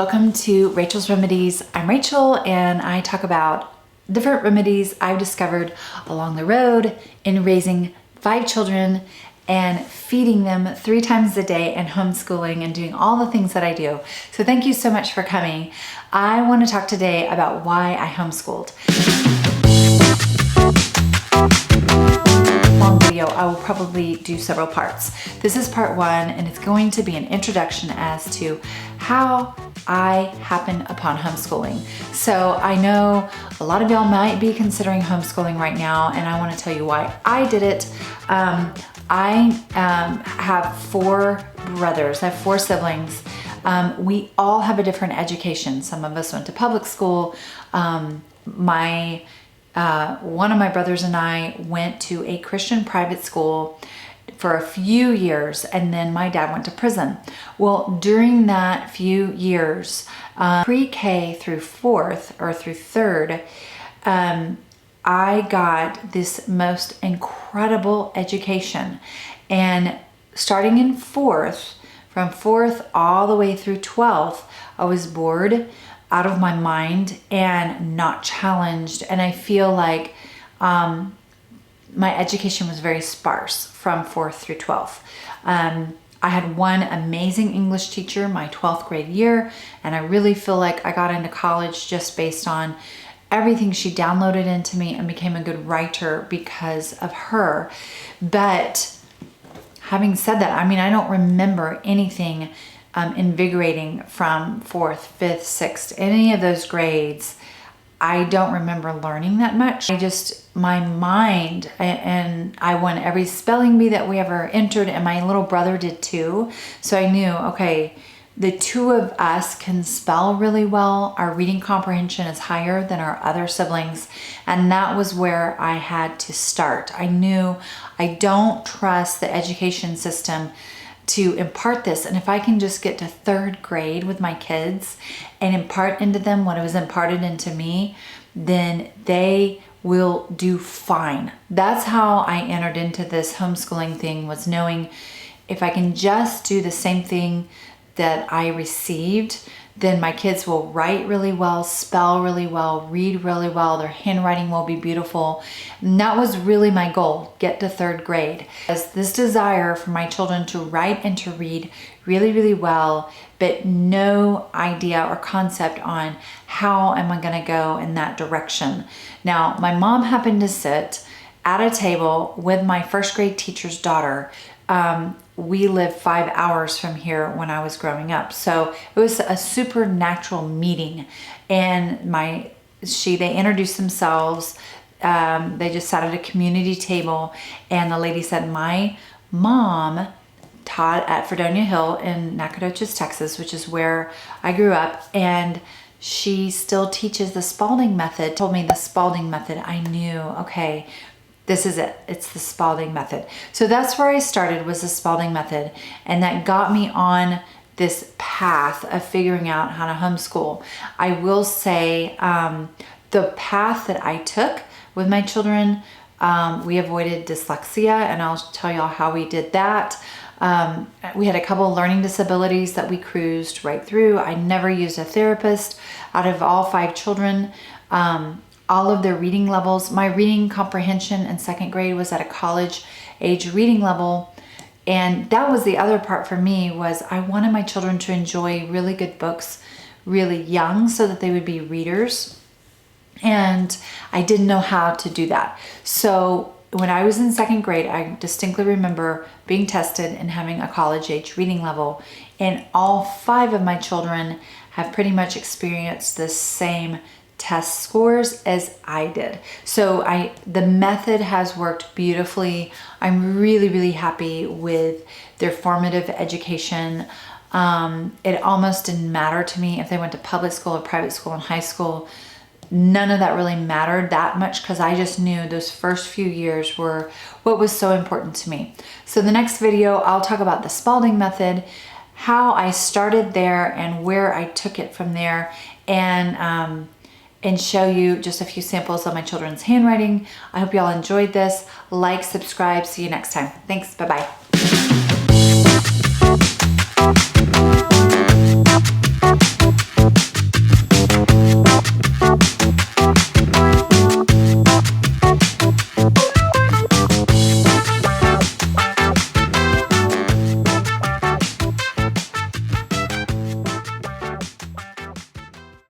Welcome to Rachel's Remedies. I'm Rachel and I talk about different remedies I've discovered along the road in raising 5 children and feeding them 3 times a day and homeschooling and doing all the things that I do. So thank you so much for coming. I want to talk today about why I homeschooled. Long video, I will probably do several parts. This is part 1 and it's going to be an introduction as to how I happen upon homeschooling. So I know a lot of y'all might be considering homeschooling right now, and I want to tell you why I did it. I have 4 brothers. I have 4 siblings. We all have a different education. Some of us went to public school. One of my brothers and I went to a Christian private school for a few years, and then my dad went to prison. Well, during that few years, pre-K through 4th or through 3rd, I got this most incredible education. And starting in 4th, from 4th all the way through 12th, I was bored out of my mind and not challenged. And I feel like my education was very sparse from 4th through 12th. I had one amazing English teacher my 12th grade year, and I really feel like I got into college just based on everything she downloaded into me and became a good writer because of her. But having said that, I mean, I don't remember anything invigorating from 4th, 5th, 6th, any of those grades. I don't remember learning that much. My mind, and I won every spelling bee that we ever entered, and my little brother did too. So I knew, okay, the 2 of us can spell really well. Our reading comprehension is higher than our other siblings. And that was where I had to start. I knew I don't trust the education system to impart this. And if I can just get to 3rd grade with my kids and impart into them what was imparted into me, then they will do fine. That's how I entered into this homeschooling thing, was knowing if I can just do the same thing that I received, then my kids will write really well, spell really well, read really well, their handwriting will be beautiful. And that was really my goal, get to 3rd grade. As this desire for my children to write and to read really, really well, but no idea or concept on how am I gonna go in that direction. Now, my mom happened to sit at a table with my 1st grade teacher's daughter. We lived 5 hours from here when I was growing up. So it was a supernatural meeting. And they introduced themselves. They just sat at a community table, and the lady said, my mom taught at Fredonia Hill in Nacogdoches, Texas, which is where I grew up. And she still teaches the Spalding method. Told me the Spalding method. I knew, okay, this is it. It's the Spalding method. So that's where I started, was the Spalding method. And that got me on this path of figuring out how to homeschool. I will say the path that I took with my children, we avoided dyslexia, and I'll tell y'all how we did that. We had a couple of learning disabilities that we cruised right through. I never used a therapist. Out of all 5 children, all of their reading levels, my reading comprehension in 2nd grade was at a college age reading level. And that was the other part for me, was I wanted my children to enjoy really good books really young so that they would be readers. And I didn't know how to do that. So when I was in 2nd grade, I distinctly remember being tested and having a college age reading level. And all 5 of my children have pretty much experienced the same test scores as I did. So the method has worked beautifully. I'm really, really happy with their formative education. It almost didn't matter to me if they went to public school or private school in high school. None of that really mattered that much, because I just knew those first few years were what was so important to me. So the next video, I'll talk about the Spalding method, how I started there and where I took it from there, and show you just a few samples of my children's handwriting. I hope y'all enjoyed this. Like, subscribe. See you next time. Thanks. Bye-bye.